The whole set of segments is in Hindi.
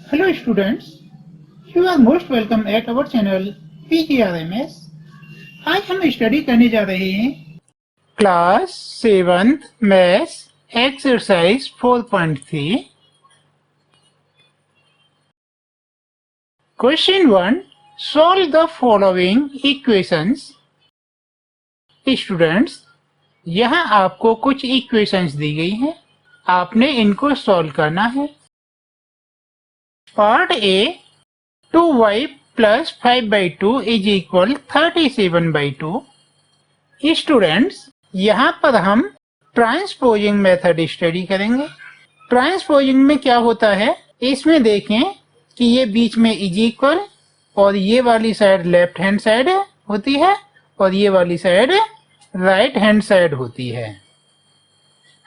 Hello students, you are most welcome at our channel PGRMS। आज हम स्टडी करने जा रहे हैं class 7th maths exercise 4.3। Question 1, solve the following equations. Students, यहाँ आपको कुछ इक्वेशंस दी गई हैं, आपने इनको सॉल्व करना है। Part A, 2y plus 5/2 is equal 37/2। Students, यहाँ पर हम ट्रांसपोजिंग मेथड स्टडी करेंगे। ट्रांसपोजिंग में क्या होता है, इसमें देखें कि ये बीच में इज इक्वल और ये वाली साइड लेफ्ट हैंड साइड होती है और ये वाली साइड राइट हैंड साइड होती है।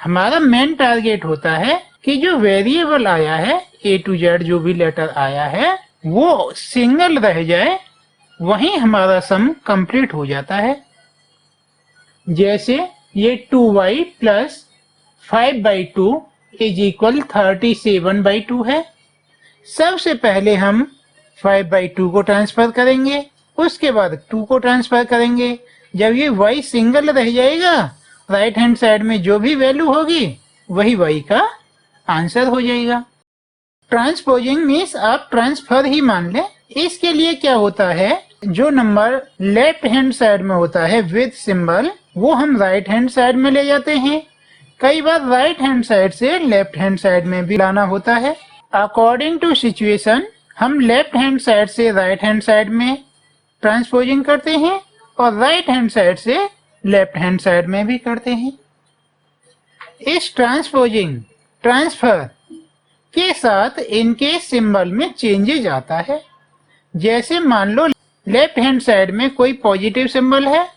हमारा मेन टारगेट होता है कि जो वेरिएबल आया है A to Z, जो भी लेटर आया है वो सिंगल रह जाए, वहीं हमारा सम कंप्लीट हो जाता है। जैसे ये 2y plus 5/2 इज इक्वल 37/2 है। सबसे पहले हम 5/2 को ट्रांसफर करेंगे, उसके बाद 2 को ट्रांसफर करेंगे। जब ये y सिंगल रह जाएगा, राइट हैंड साइड में जो भी वैल्यू होगी वही y का आंसर हो जाएगा। ट्रांसपोजिंग मीन्स आप ट्रांसफर ही मान लें। इसके लिए क्या होता है, जो नंबर लेफ्ट हैंड साइड में होता है विद सिंबल, वो हम राइट हैंड साइड में ले जाते हैं। कई बार राइट हैंड साइड से लेफ्ट हैंड साइड में भी लाना होता है। अकॉर्डिंग टू सिचुएशन हम लेफ्ट हैंड साइड से राइट हैंड साइड में ट्रांसपोजिंग करते हैं और राइट हैंड साइड से लेफ्ट हैंड साइड में भी करते हैं। इस ट्रांसपोजिंग, ट्रांसफर के साथ इनके सिंबल में चेंजेज आता है। जैसे मान लो लेफ्ट हैंड साइड में कोई पॉजिटिव सिंबल है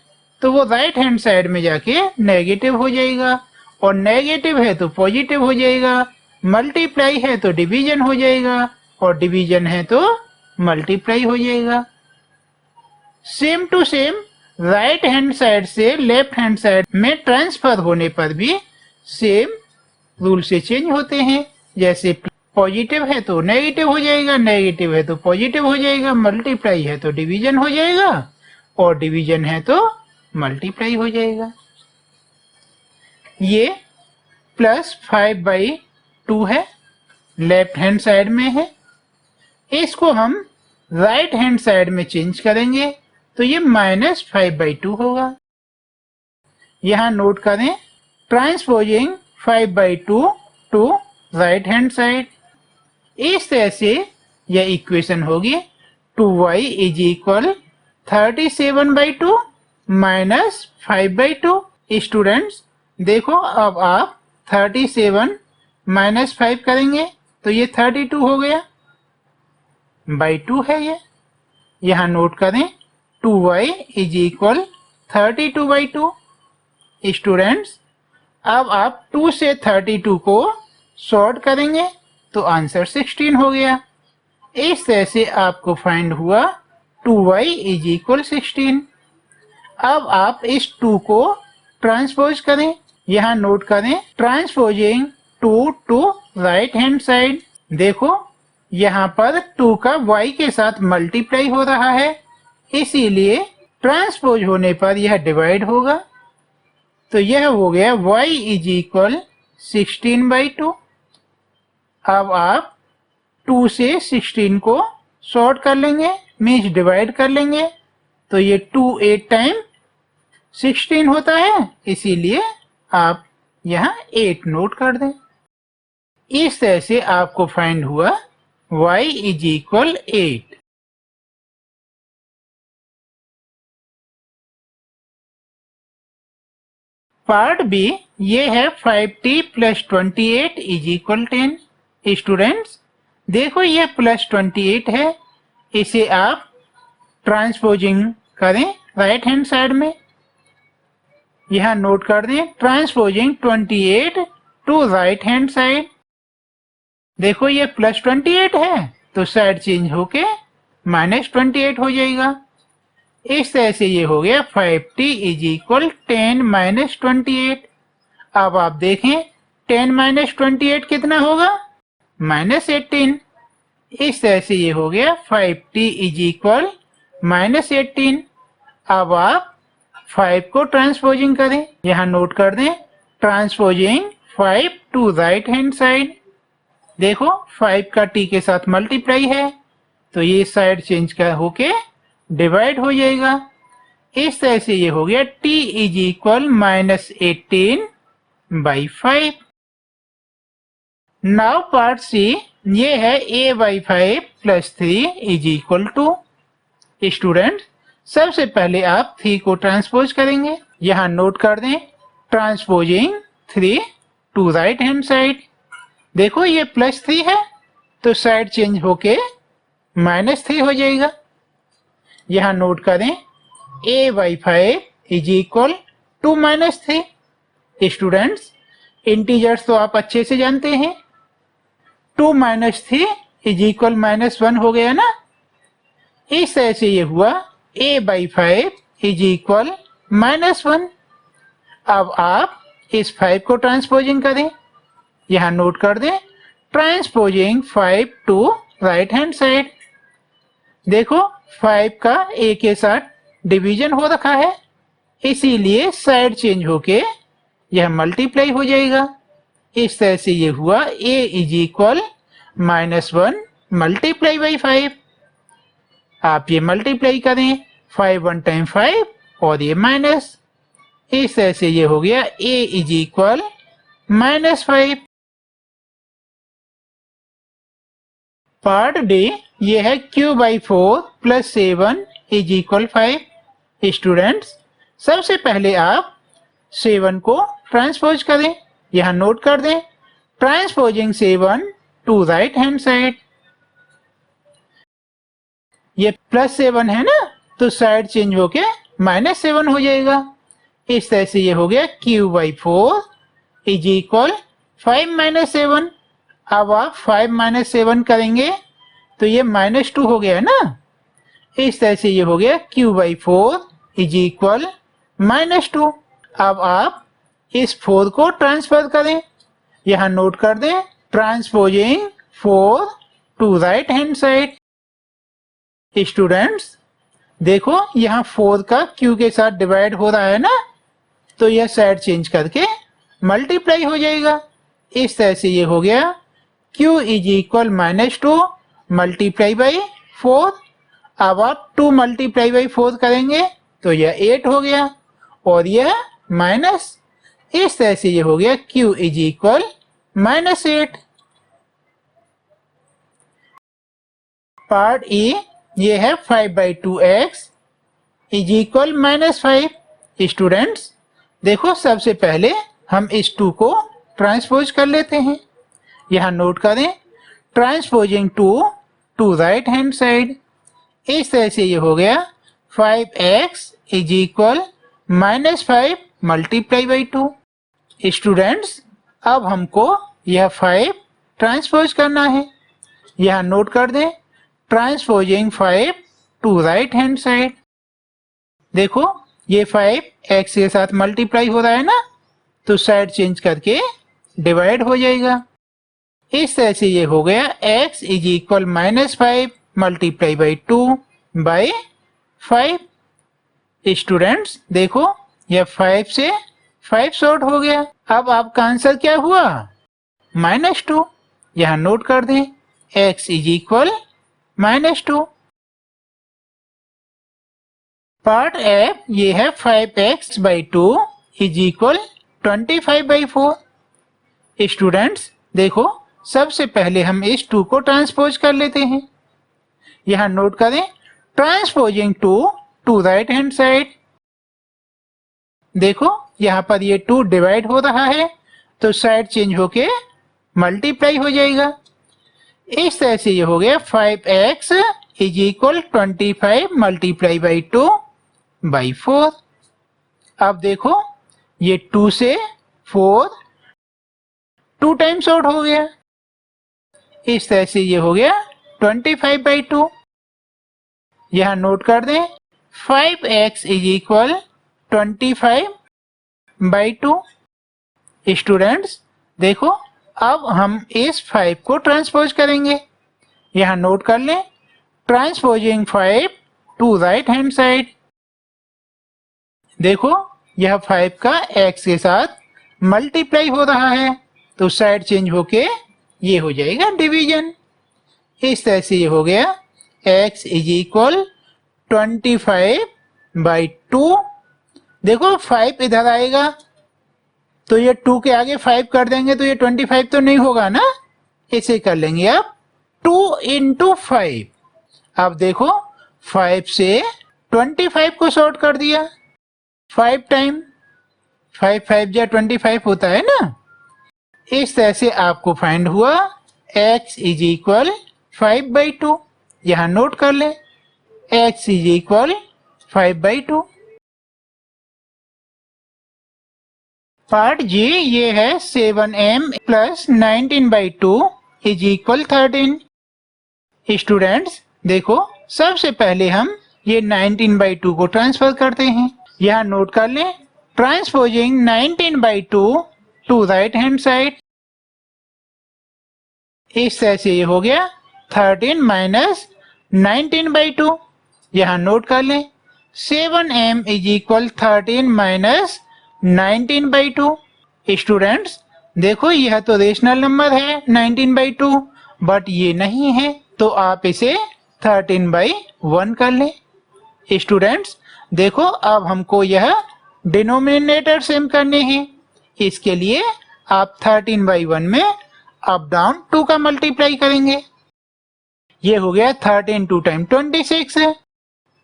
तो वो राइट हैंड साइड में जाके नेगेटिव हो जाएगा, और नेगेटिव है तो पॉजिटिव हो जाएगा। मल्टीप्लाई है तो डिवीजन हो जाएगा, और डिवीजन है तो मल्टीप्लाई हो जाएगा। Same to same right hand side से लेफ्ट हैंड साइड में ट्रांसफर होने पर भी सेम रूल से चेंज होते हैं। जैसे पॉजिटिव है तो नेगेटिव हो जाएगा, नेगेटिव है तो पॉजिटिव हो जाएगा, मल्टीप्लाई है तो डिवीजन हो जाएगा, और डिवीजन है तो मल्टीप्लाई हो जाएगा। ये प्लस 5/2 है, लेफ्ट हैंड साइड में है। इसको हम राइट हैंड साइड में चेंज करेंगे तो ये -5/2 होगा। यहाँ नोट करें, transposing 5/2 to right hand side. इस तरह से यह इक्वेशन होगी 2y is equal 37/2 minus 5/2। Students देखो, अब आप 37 माइनस 5 करेंगे तो ये 32 हो गया, बाई 2 है ये। यहाँ नोट करें 2y इज इक्वल 32/2। स्टूडेंट्स, अब आप 2 से 32 को सॉर्ट करेंगे तो आंसर 16 हो गया। इस तरह से आपको फाइंड हुआ 2y इज इक्वल 16। अब आप इस 2 को ट्रांसपोज करें। यहाँ नोट करें, transposing 2 to right hand side. देखो यहाँ पर 2 का y के साथ मल्टीप्लाई हो रहा है, इसीलिए ट्रांसपोज होने पर यह डिवाइड होगा। तो यह हो गया y इज इक्वल 16/2। अब आप 2 से 16 को सॉर्ट कर लेंगे, मीन्स डिवाइड कर लेंगे, तो ये 2 8 टाइम 16 होता है, इसीलिए आप यहाँ 8 नोट कर दें। इस तरह से आपको फाइंड हुआ y is equal 8। Part B, ये है 5t + 28 इज इक्वल 10। स्टूडेंट्स देखो, ये +28 है, इसे आप ट्रांसपोजिंग करें राइट हैंड साइड में। यहाँ नोट कर दें, transposing 28 to right hand side. देखो ये +28 है तो साइड चेंज होके -28 हो जाएगा। इस तरह से ये हो गया 5t इज इक्वल 10 - 28। अब आप देखें 10 - 28 कितना होगा, -18। इस तरह से ये हो गया 5t इज इक्वल -18। अब आप 5 को ट्रांसपोजिंग करें, यहाँ नोट कर दें transposing 5 to right hand side. देखो 5 का t के साथ मल्टीप्लाई है तो ये साइड चेंज कर होके डिवाइड हो जाएगा। इस तरह से ये हो गया t is equal -18/5। Now part C, ये है a/5 + 3 is equal to. Student सबसे पहले आप 3 को ट्रांसपोज करेंगे, यहाँ नोट कर दें transposing 3 to right hand side. देखो ये +3 है तो साइड चेंज होके -3 हो जाएगा। यहाँ नोट करें a/5 is equal to -3। Students integers तो आप अच्छे से जानते हैं, 2 - 3 इज इक्वल -1 हो गया ना। इस तरह से ये हुआ a/5 इज इक्वल -1। अब आप इस 5 को ट्रांसपोजिंग करें, यहाँ नोट कर दें transposing 5 to right hand side. देखो 5 का a के साथ डिवीजन हो रखा है, इसीलिए साइड चेंज होके यह मल्टीप्लाई हो जाएगा। इस तरह से ये हुआ a is equal -1 multiply by 5। आप ये मल्टीप्लाई करें 5 1 टाइम 5 और ये माइनस। इस तरह से ये हो गया a is equal -5। Part D, ये है q/4 + 7 इज इक्वल 5। स्टूडेंट्स सबसे पहले आप 7 को ट्रांसपोज करें, यहाँ नोट कर दें transposing 7 to right hand side. ये +7 है ना तो साइड चेंज होके -7 हो जाएगा। इस तरह से ये हो गया q/4 इज इक्वल 5 - 7। अब आप 5 - 7 करेंगे तो ये -2 हो गया ना। इस तरह से ये हो गया q/4 इज इक्वल -2। अब आप इस 4 को ट्रांसफर करें, यहाँ नोट कर दें transposing 4 to right hand side. Students देखो यहाँ 4 का q के साथ डिवाइड हो रहा है ना, तो यह साइड चेंज करके मल्टीप्लाई हो जाएगा। इस तरह से ये हो गया q is equal -2 multiply by 4। अब आप 2 मल्टीप्लाई बाई 4 करेंगे तो यह 8 हो गया और यह माइनस। इस तरह से ये हो गया q is equal -8। Part E, ये है 5/2x इज इक्वल -5। स्टूडेंट्स देखो सबसे पहले हम इस 2 को ट्रांसपोज कर लेते हैं, यहाँ नोट करें transposing 2 to right hand side. इस तरह से ये हो गया 5x is equal -5 multiply by 2। Students अब हमको यह 5 ट्रांसपोज करना है, यहाँ नोट कर दें transposing 5 to right hand side. देखो ये 5 x के साथ मल्टीप्लाई हो रहा है ना, तो साइड चेंज करके डिवाइड हो जाएगा। इस तरह से ये हो गया x is equal -5 multiply by 2 by 5। Students देखो यह 5 से 5 शॉर्ट हो गया। अब आपका आंसर क्या हुआ -2। यहाँ नोट कर दें x is equal -2। Part F, ये है 5x/2 इज इक्वल 25/4। स्टूडेंट्स देखो सबसे पहले हम इस 2 को ट्रांसपोज कर लेते हैं, यहाँ नोट करें transposing 2 to right hand side. देखो यहाँ पर ये 2 डिवाइड हो रहा है तो साइड चेंज होके मल्टीप्लाई हो जाएगा। इस तरह से ये हो गया 5x is equal 25 multiply by 2 by 4। अब देखो ये 2 से 4 2 टाइम्स आउट हो गया। इस तरह से ये हो गया 25/2। यहाँ नोट कर दें 5x इज इक्वल 25/2। स्टूडेंट्स देखो अब हम इस 5 को ट्रांसपोज करेंगे, यहाँ नोट कर लें, transposing 5 to right hand side. देखो यह 5 का x के साथ मल्टीप्लाई हो रहा है, तो साइड चेंज होके ये हो जाएगा डिवीजन। इस तरह से ये हो गया x इज इक्वल 25/2। देखो 5 इधर आएगा तो ये 2 के आगे 5 कर देंगे तो ये 25 तो नहीं होगा ना, इसे कर लेंगे अब 2 इंटू 5। अब देखो 5 से 25 को शॉर्ट कर दिया, 5 टाइम 5 5 जा 25 होता है ना। इस तरह से आपको फाइंड हुआ x इज इक्वल 5/2। यहाँ नोट कर लें, x इज इक्वल 5/2। पार्ट जी ये है 7m plus 19/2 is equal 13। Students देखो सबसे पहले हम ये 19/2 को ट्रांसफर करते हैं। यहाँ नोट कर लें, transposing 19/2 to right hand side. इस तरह से ये हो गया 13 माइनस 19/2। यहाँ नोट कर लें, 7m is equal 13 minus 19/2। Students देखो यह तो रेशनल नंबर है 19/2, बट ये नहीं है, तो आप इसे 13/1 कर लें। स्टूडेंट्स देखो अब हमको यह डिनोमिनेटर सेम करने हैं, इसके लिए आप 13/1 में अप डाउन 2 का मल्टीप्लाई करेंगे। ये हो गया 13 2 टाइम 26,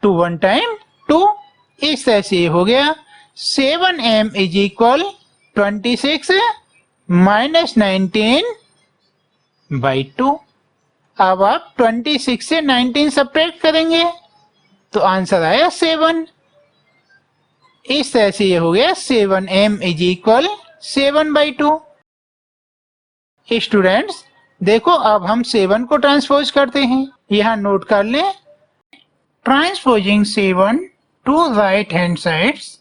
2 1 टाइम 2। इस तरह से हो गया 7m इज इक्वल 26 माइनस 19/2। अब आप 26 से 19 सब्ट्रैक्ट करेंगे तो आंसर आया 7। इस तरह से ये हो गया 7m इज इक्वल 7/2। स्टूडेंट्स देखो अब हम 7 को ट्रांसपोज करते हैं। यहाँ नोट कर लें, transposing 7 to right hand sides.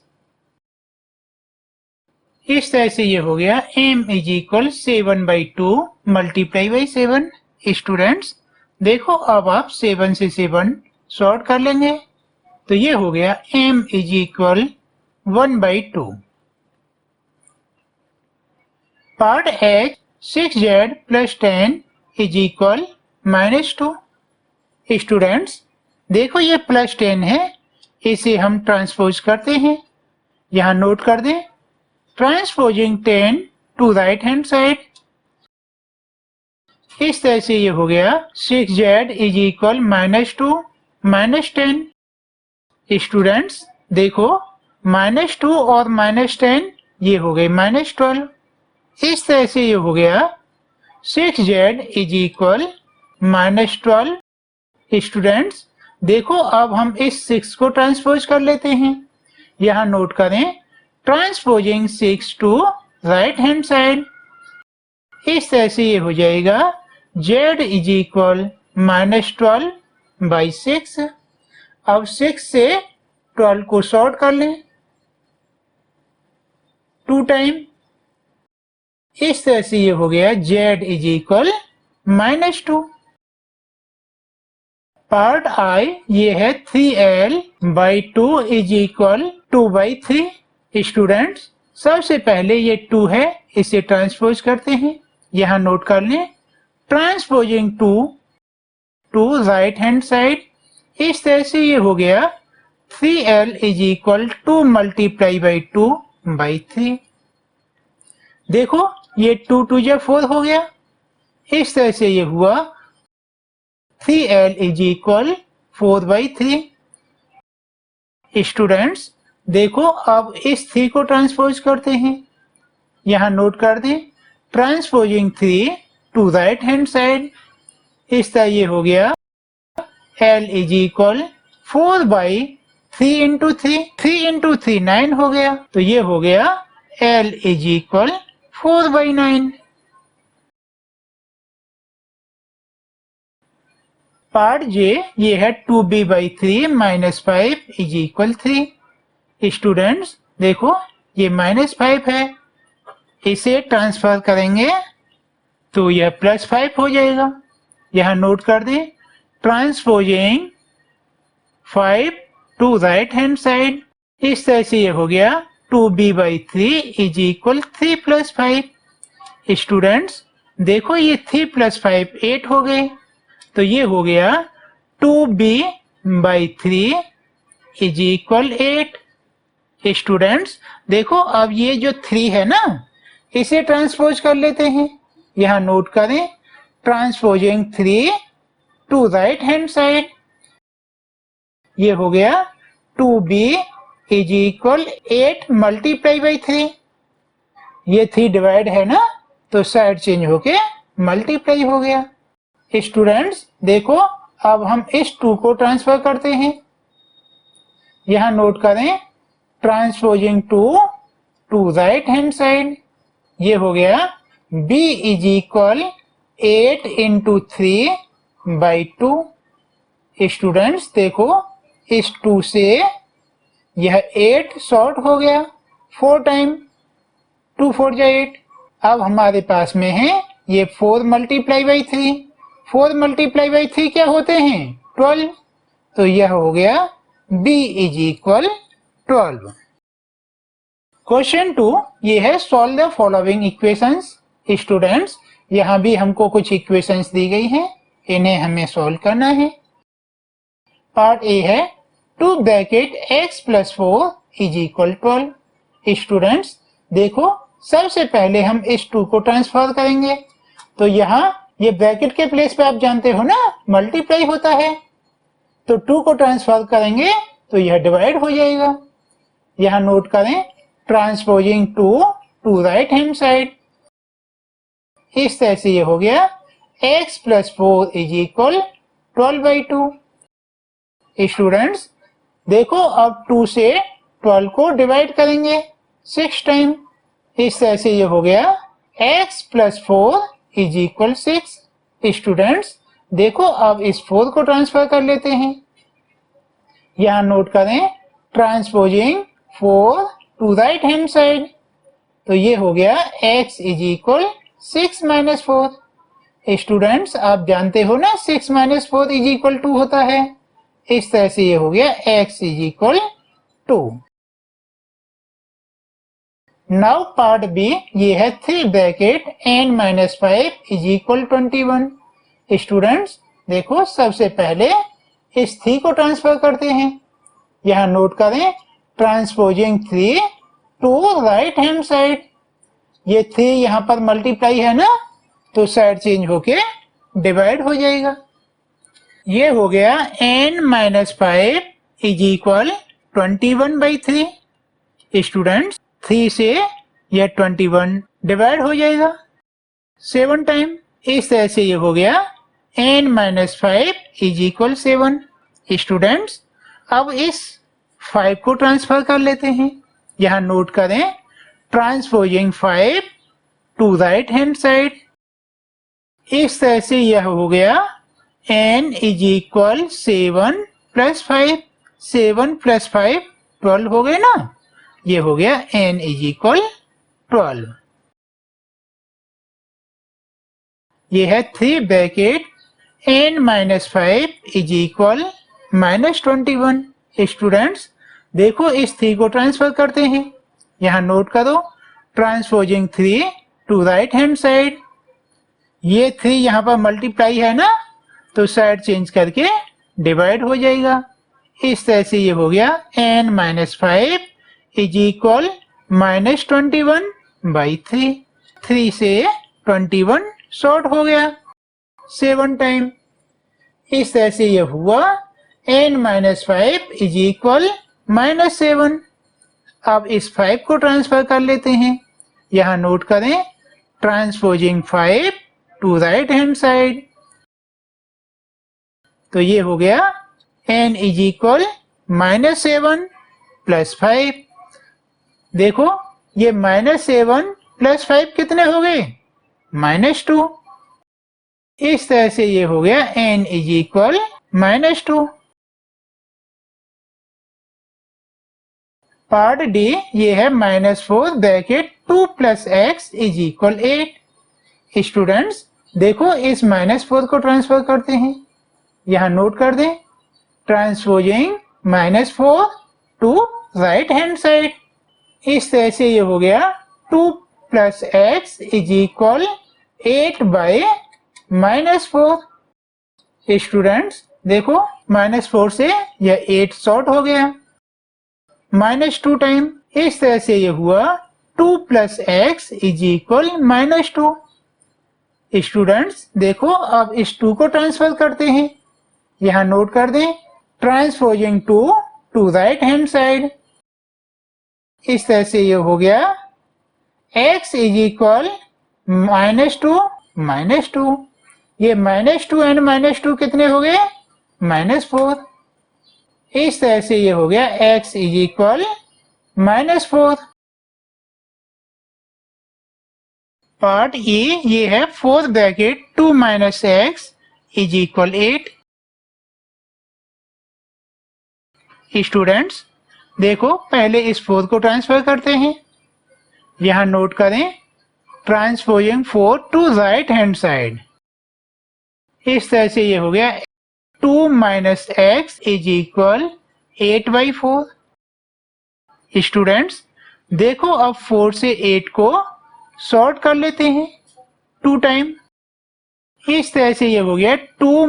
इस तरह से ये हो गया m is equal 7/2 multiply by 7। Students देखो अब आप 7 से 7 शॉर्ट कर लेंगे तो ये हो गया m is equal 1/2। Part H 6z plus 10 is equal -2। Students देखो ये प्लस 10 है, इसे हम ट्रांसपोज करते हैं। यहाँ नोट कर दें, transposing 10 to right hand side. इस तरह से ये हो गया 6z is equal -2 minus 10। Students देखो -2 और -10 ये हो गए -12। इस तरह से ये हो गया 6z इज इक्वल -12। स्टूडेंट्स देखो अब हम इस 6 को ट्रांसपोज कर लेते हैं। यहाँ नोट करें, transposing 6 to right hand side. इस तरह से ये हो जाएगा z इज इक्वल -12/6। अब 6 से 12 को शॉर्ट कर लें 2 टाइम। इस तरह से ये हो गया z is equal -2। Part I ये है 3l/2 इज इक्वल 2/3। स्टूडेंट्स सबसे पहले ये 2 है, इसे ट्रांसपोज करते हैं। यहाँ नोट कर लें, transposing 2 to right hand side. इस तरह से ये हो गया 3l is equal 2 multiply by 2/3। देखो ये 2 2 जा 4 हो गया। इस तरह से ये हुआ 3l इज इक्वल 4/3। स्टूडेंट्स देखो अब इस 3 को ट्रांसपोज करते हैं। यहाँ नोट कर दें, transposing 3 to right hand side. इस तरह ये हो गया l is equal 4/3 into 3। 3 into 3 9 हो गया, तो ये हो गया l is equal 4/9। Part J ये है 2b/3 minus 5 is equal 3। Students देखो ये -5 है, इसे ट्रांसफर करेंगे तो यह +5 हो जाएगा। यहाँ नोट कर दें, transposing 5 to right hand side. इस तरह से ये हो गया 2b/3 इज इक्वल 3 + 5। स्टूडेंट्स देखो ये 3 + 5 8 हो गए, तो ये हो गया 2b/3 इज इक्वल 8। स्टूडेंट्स देखो अब ये जो 3 है ना, इसे ट्रांसपोज कर लेते हैं। यहाँ नोट करें, transposing 3 to right hand side. ये हो गया 2b इज इक्वल 8 × 3। ये 3 डिवाइड है ना, तो साइड चेंज होके मल्टीप्लाई हो गया। स्टूडेंट्स देखो अब हम इस 2 को ट्रांसफर करते हैं। यहाँ नोट करें, transposing 2 to right hand side. ये हो गया b इज इक्वल 8 × 3/2। स्टूडेंट्स देखो इस 2 से यह 8 शॉर्ट हो गया, 4 टाइम 2 4 जा 8। अब हमारे पास में है ये 4 × 3। 4 × 3 क्या होते हैं? 12। तो यह हो गया b इज इक्वल 12। क्वेश्चन 2 ये है, solve the following equations. Students यहाँ भी हमको कुछ इक्वेशंस दी गई हैं, इन्हें हमें सॉल्व करना है। पार्ट ए है 2 bracket x + 4 is equal 12। Students देखो सबसे पहले हम इस 2 को ट्रांसफर करेंगे, तो यहाँ ये ब्रैकेट के प्लेस पे आप जानते हो ना मल्टीप्लाई होता है, तो 2 को ट्रांसफर करेंगे तो यह डिवाइड हो जाएगा। यहाँ नोट करें, transposing 2 to right hand side. इस तरह से ये हो गया x + 4 इज इक्वल 12/2। स्टूडेंट्स देखो अब 2 से 12 को डिवाइड करेंगे 6 टाइम। इस तरह से ये हो गया x + 4 इज इक्वल 6। स्टूडेंट्स देखो अब इस 4 को ट्रांसफर कर लेते हैं। यहाँ नोट करें, transposing 4 to right hand side. तो ये हो गया x इज इक्वल 6 - 4। स्टूडेंट्स आप जानते हो ना 6 - 4 इज इक्वल 2 होता है। इस तरह से ये हो गया x is equal 2। Now part B ये है 3 bracket n - 5 is equal 21। Students देखो सबसे पहले इस 3 को ट्रांसफर करते हैं। यहाँ नोट करें, transposing 3 to right hand side. ये 3 यहाँ पर मल्टीप्लाई है ना, तो साइड चेंज होके डिवाइड हो जाएगा। ये हो गया n - 5 इज इक्वल 21/3। स्टूडेंट्स 3 से यह 21 डिवाइड हो जाएगा 7 टाइम। इस तरह से ये हो गया n - 5 इज इक्वल 7। स्टूडेंट्स अब इस 5 को ट्रांसफर कर लेते हैं। यहाँ नोट करें, transposing 5 to right hand side. इस तरह से यह हो गया n इज इक्वल 7 + 5। 7 + 5 12 हो गए ना, ये हो गया n इज इक्वल 12। ये है 3 bracket n - 5 is equal -21। Students देखो इस 3 को ट्रांसफर करते हैं। यहाँ नोट करो, transposing 3 to right hand side. ये 3 यहाँ पर मल्टीप्लाई है ना, तो साइड चेंज करके डिवाइड हो जाएगा। इस तरह से ये हो गया n - 5 इज इक्वल -21/3। 3 से 21 शॉर्ट हो गया 7 टाइम। इस तरह से ये हुआ n - 5 इज इक्वल -7। अब इस 5 को ट्रांसफर कर लेते हैं। यहाँ नोट करें, transposing 5 to right hand side. तो ये हो गया n इज इक्वल -7 + 5। देखो ये -7 + 5 कितने हो गए? -2। इस तरह से ये हो गया n is equal -2। Part D ये है -4 bracket 2 + x is equal 8। Students देखो इस -4 को ट्रांसफर करते हैं, यहाँ नोट कर दें, transposing -4 to right hand side. इस तरह से ये हो गया 2 + x इज इक्वल 8/-4। स्टूडेंट्स देखो -4 से यह 8 शॉर्ट हो गया, -2 टाइम। इस तरह से ये हुआ 2 + x इज इक्वल -2। स्टूडेंट्स देखो अब इस 2 को ट्रांसफर करते हैं, यहाँ नोट कर दें, transposing 2 to right hand side. इस तरह से ये हो गया x इज इक्वल -2। ये -2 एंड -2 कितने हो गए? -4। इस तरह से ये हो गया x इज इक्वल -4। पार्ट ए ये है 4 bracket 2 - x is equal 8। Students देखो पहले इस 4 को ट्रांसफर करते हैं, यहाँ नोट करें, transposing 4 to right hand side. इस तरह से ये हो गया 2 - x इज इक्वल 8/4। स्टूडेंट्स देखो अब 4 से 8 को सॉर्ट कर लेते हैं 2 टाइम। इस तरह से ये हो गया 2 -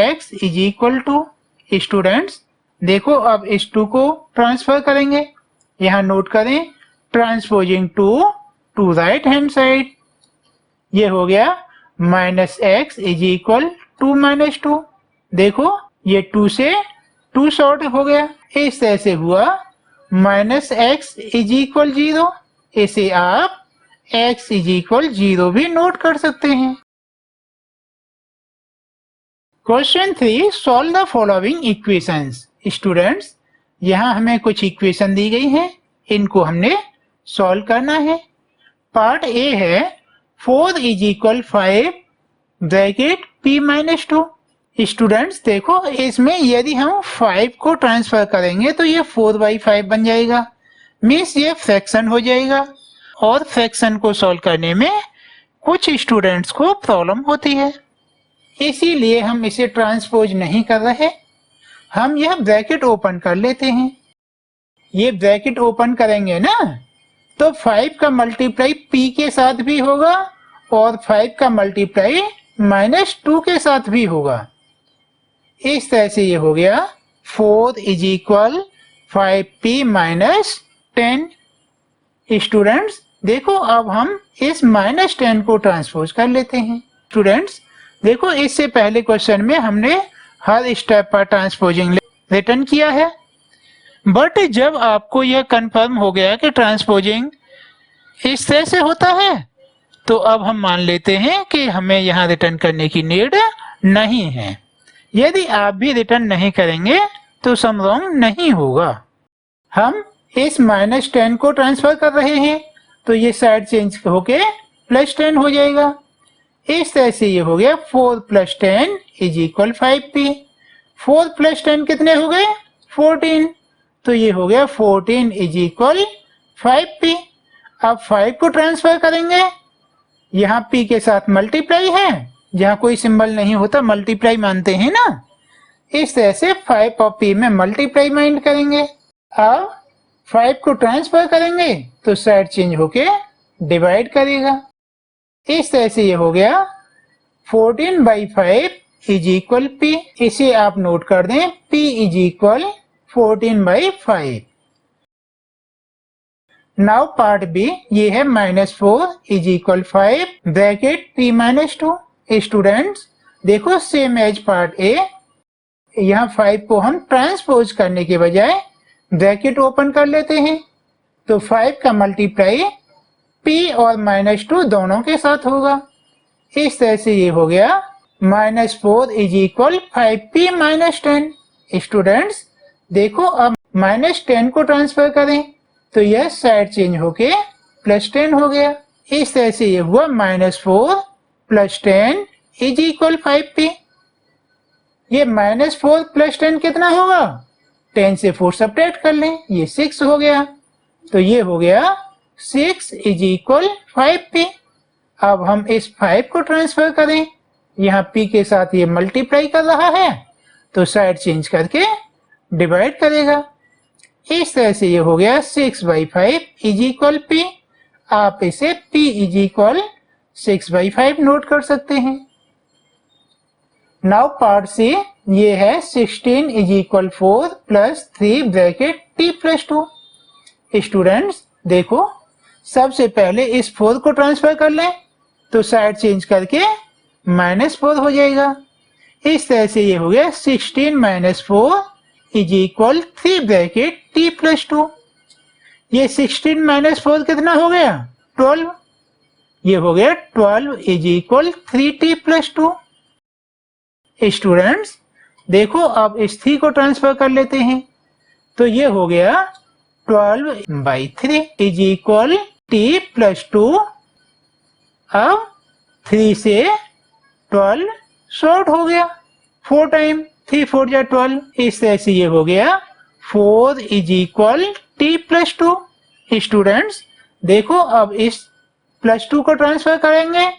x is equal to. Students देखो अब इस 2 को ट्रांसफर करेंगे, यहाँ नोट करें, transposing 2 to right hand side. ये हो गया -x इज इक्वल 2 - 2। देखो ये 2 से 2 शॉर्ट हो गया। इस तरह से हुआ -x इज इक्वल 0। इसे आप x इज इक्वल 0 भी नोट कर सकते हैं। Question 3, solve the following equations. Students यहाँ हमें कुछ इक्वेशन दी गई हैं, इनको हमने सॉल्व करना है। पार्ट ए है 4 is equal 5 bracket p - 2। Students देखो इसमें यदि हम 5 को ट्रांसफर करेंगे तो ये 4/5 बन जाएगा, मीन्स ये फ्रैक्शन हो जाएगा। और फ्रैक्शन को सॉल्व करने में कुछ स्टूडेंट्स को प्रॉब्लम होती है, इसीलिए हम इसे ट्रांसपोज नहीं कर रहे, हम यह ब्रैकेट ओपन कर लेते हैं। ये ब्रैकेट ओपन करेंगे ना तो 5 का मल्टीप्लाई p के साथ भी होगा और 5 का मल्टीप्लाई -2 के साथ भी होगा। इस तरह से ये हो गया 4 इज इक्वल 5p - 10। स्टूडेंट्स देखो अब हम इस -10 को ट्रांसपोज कर लेते हैं। स्टूडेंट्स देखो इससे पहले क्वेश्चन में हमने हर स्टेप पर ट्रांसपोजिंग रिटर्न किया है, बट जब आपको यह कंफर्म हो गया कि ट्रांसपोजिंग इस तरह से होता है तो अब हम मान लेते हैं कि हमें यहाँ रिटर्न करने की नीड नहीं है। यदि आप भी रिटर्न नहीं करेंगे तो सम रॉन्ग नहीं होगा। हम इस -10 को ट्रांसफर कर रहे हैं तो ये साइड चेंज होके +10 हो जाएगा। इस तरह से ये हो गया 4 + 10 इज इक्वल 5p। 4 + 10 कितने हो गए? 14। तो ये हो गया 14 इज इक्वल 5p। अब 5 को ट्रांसफर करेंगे, यहाँ p के साथ मल्टीप्लाई है, जहाँ कोई सिंबल नहीं होता मल्टीप्लाई मानते हैं ना, इस तरह से 5 और p में मल्टीप्लाई माइंड करेंगे। अब 5 को ट्रांसफर करेंगे तो साइड चेंज होके डिवाइड करेगा। इस तरह से ये हो गया 14/5 इज इक्वल p। इसे आप नोट कर दें, p is equal 14/5। Now part B ये है -4 is equal 5 bracket p - 2। Students देखो सेम एज पार्ट ए, यहाँ 5 को हम ट्रांसपोज करने के बजाय ब्रैकेट ओपन कर लेते हैं तो 5 का मल्टीप्लाई p और -2 दोनों के साथ होगा। इस तरह से ये हो गया -4 इज इक्वल 5p - 10। स्टूडेंट्स देखो अब -10 को ट्रांसफर करें तो यह साइड चेंज होके +10 हो गया। इस तरह से ये हुआ -4 + 10 इज इक्वल 5p। ये -4 + 10 कितना होगा? 10 से 4 सब्ट्रैक्ट कर लें, ये 6 हो गया। तो ये हो गया 6 इज इक्वल 5p। अब हम इस 5 को ट्रांसफर करें, यहाँ p के साथ ये मल्टीप्लाई कर रहा है तो साइड चेंज करके डिवाइड करेगा। इस तरह से ये हो गया 6/5 इज इक्वल p। आप इसे p इज इक्वल 6/5 नोट कर सकते हैं। नाउ पार्ट सी, ये है 16 is equal 4 plus 3 bracket t plus 2। Students देखो, सबसे पहले इस 4 को ट्रांसफर कर लें तो साइड चेंज करके -4 हो जाएगा। इस तरह से ये हो गया 16 - 4 is equal 3 bracket t plus 2। ये 16 - 4 कितना हो गया? 12। ये हो गया 12 is equal 3t plus 2। Students देखो, अब इस 3 को ट्रांसफर कर लेते हैं तो ये हो गया 12/3 इज इक्वल t प्लस 2। अब 3 से 12 शॉर्ट हो गया, 4 टाइम 3 4 जा 12। इस तरह से ये हो गया 4 is equal t plus 2। Students देखो, अब इस प्लस 2 को ट्रांसफर करेंगे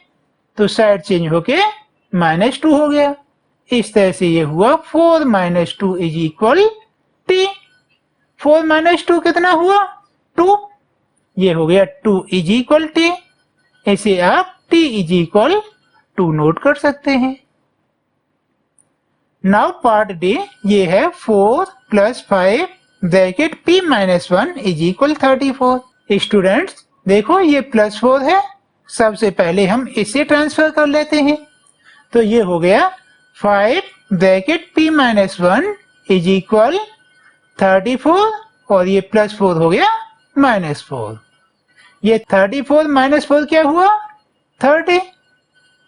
तो साइड चेंज होके -2 हो गया। इस तरह से ये हुआ 4 - 2 इज इक्वल t। 4 - 2 कितना हुआ? 2। ये हो गया 2 इज इक्वल t। इसे आप t इज इक्वल 2 नोट कर सकते हैं। नाउ पार्ट डी, ये है 4 + 5 bracket p - 1 is equal 34। Students देखो, ये +4 है, सबसे पहले हम इसे ट्रांसफर कर लेते हैं तो ये हो गया 5 ब्रैकेट p - 1 इज इक्वल 34 और ये +4 हो गया -4। ये 34 - 4 क्या हुआ? 30।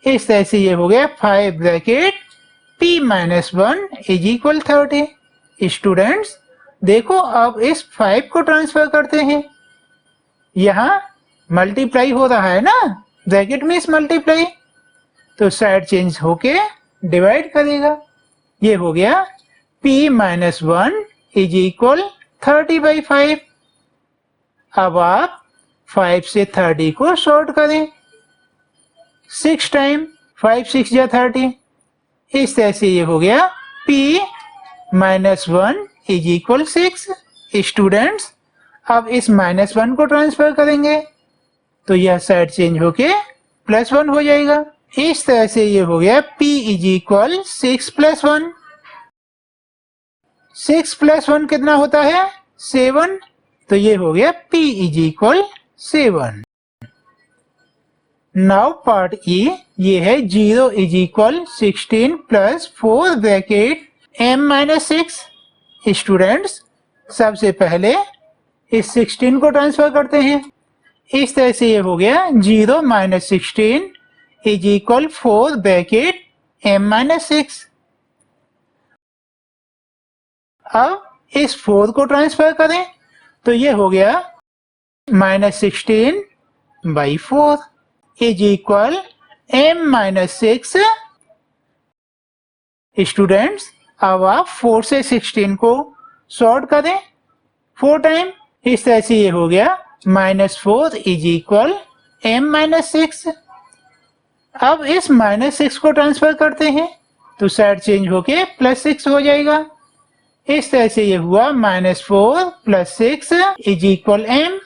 इस तरह से ये हो गया 5 bracket p - 1 is equal 30। Students देखो, अब इस 5 को ट्रांसफर करते हैं, यहाँ मल्टीप्लाई हो रहा है ना, ब्रैकेट में इस मल्टीप्लाई, तो साइड चेंज होके डिवाइड करेगा। ये हो गया p - 1 इज इक्वल 30/5। अब आप 5 से 30 को शॉर्ट करें, 6 टाइम 5 6 जा 30। इस तरह से ये हो गया p - 1 इज इक्वल 6। स्टूडेंट्स अब इस -1 को ट्रांसफर करेंगे तो यह साइड चेंज होके +1 हो जाएगा। इस तरह से ये हो गया p इज इक्वल 6 + 1। 6 + 1 कितना होता है? 7। तो ये हो गया p is equal 7। Now part E, ये है 0 is equal 16 + 4 bracket m - 6। Students सबसे पहले इस 16 को ट्रांसफर करते हैं। इस तरह से ये हो गया 0 - 16 इज इक्वल 4 ब्रैकेट m - 6। अब इस 4 को ट्रांसफर करें तो ये हो गया -16/4 इज इक्वल m - 6। स्टूडेंट्स अब आप 4 से 16 को सॉर्ट करें 4 टाइम। इस तरह से ये हो गया -4 इज इक्वल m - 6। अब इस -6 को ट्रांसफर करते हैं तो साइड चेंज होके +6 हो जाएगा। इस तरह से ये हुआ -4 + 6 इज इक्वल m।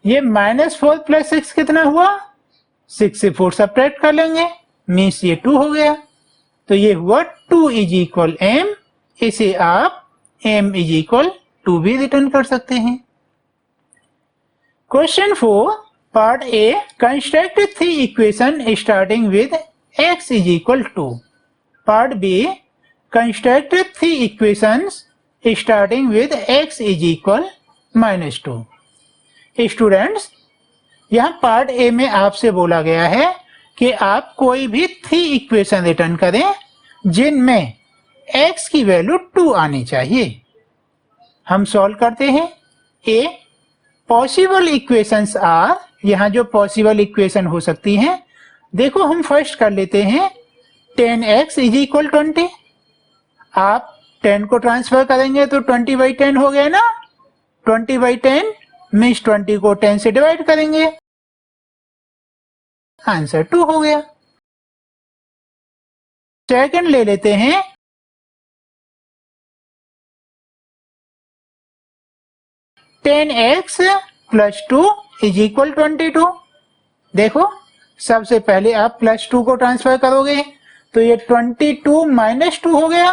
ये -4 + 6 कितना हुआ? 6 से 4 सब्ट्रैक्ट कर लेंगे, मीन्स ये 2 हो गया। तो ये हुआ 2 इज इक्वल m। इसे आप m इज इक्वल 2 भी रिटर्न कर सकते हैं। Question 4 part A, construct 3 equation starting with x is equal 2। Part B, construct 3 equations starting with x is equal -2। Students यहाँ पार्ट ए में आपसे बोला गया है कि आप कोई भी 3 इक्वेशन रिटर्न करें जिनमें x की वैल्यू 2 आनी चाहिए। हम सॉल्व करते हैं। ए, पॉसिबल इक्वेशंस आर, यहाँ जो पॉसिबल इक्वेशन हो सकती हैं, देखो हम फर्स्ट कर लेते हैं 10x इज इक्वल 20। आप 10 को ट्रांसफर करेंगे तो 20/10 हो गया ना। 20/10 मीन्स 20 को 10 से डिवाइड करेंगे आंसर 2 हो गया। सेकंड ले लेते हैं। (10x + 2 = 22। देखो, सबसे पहले आप +2 को ट्रांसफर करोगे तो ये 22 - 2 हो गया,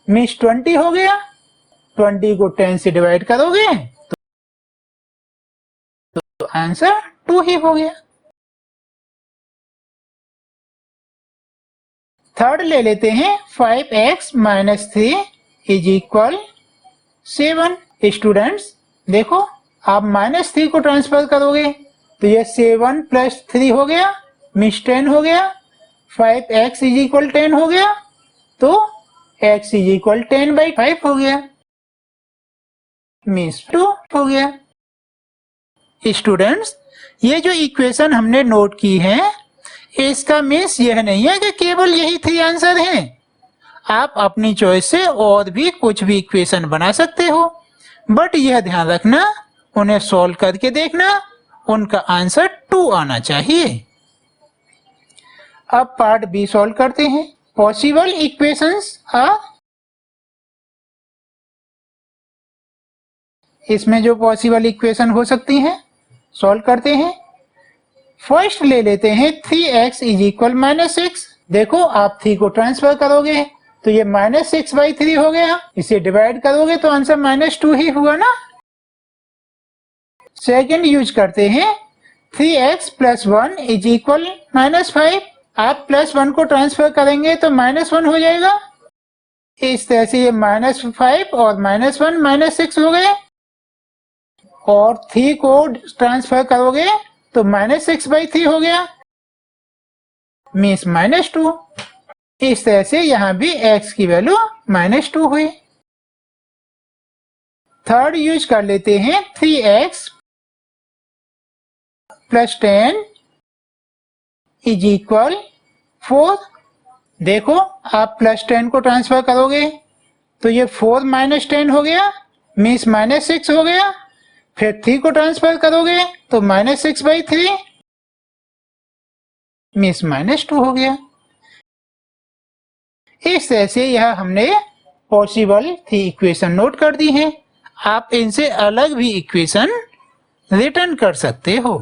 मीन्स 20 हो गया। 20 को 10 से डिवाइड करोगे तो आंसर 2 ही हो गया। थर्ड ले लेते हैं। 5x - 3 = 7। स्टूडेंट्स देखो, आप -3 को ट्रांसफर करोगे तो ये 7 + 3 हो गया, मीन्स 10 हो गया। 5x = 10 हो गया, तो x = 10/5 हो गया, मीन्स 2 हो गया। स्टूडेंट्स, ये जो इक्वेशन हमने नोट की है, इसका मीन्स यह नहीं है कि केवल यही 3 आंसर हैं। आप अपनी चॉइस से और भी कुछ भी इक्वेशन बना सकते हो, बट यह ध्यान रखना, उन्हें सॉल्व करके देखना, उनका आंसर 2 आना चाहिए। अब पार्ट बी सॉल्व करते हैं। पॉसिबल इक्वेशंस आर, इसमें जो पॉसिबल इक्वेशन हो सकती हैं सॉल्व करते हैं। फर्स्ट ले लेते हैं 3x = -6। देखो, आप 3 को ट्रांसफर करोगे तो ये -6/3 हो गया, इसे डिवाइड करोगे तो आंसर -2 ही हुआ ना। सेकंड यूज करते हैं। 3x + 1 = -5। आप +1 को ट्रांसफर करेंगे तो -1 हो जाएगा। इस तरह से ये -5 और -1 -6 हो गए, और 3 को ट्रांसफर करोगे तो -6/3 हो गया, मीन्स -2। इस तरह से यहाँ भी x की वैल्यू -2 हुई। थर्ड यूज कर लेते हैं। 3x + 10 = 4। देखो, आप +10 को ट्रांसफर करोगे तो ये 4 - 10 हो गया, मीन्स -6 हो गया। फिर 3 को ट्रांसफर करोगे तो -6/3, मीन्स -2 हो गया। इस तरह से यह हमने पॉसिबल 3 इक्वेशन नोट कर दी हैं। आप इनसे अलग भी इक्वेशन रिटर्न कर सकते हो।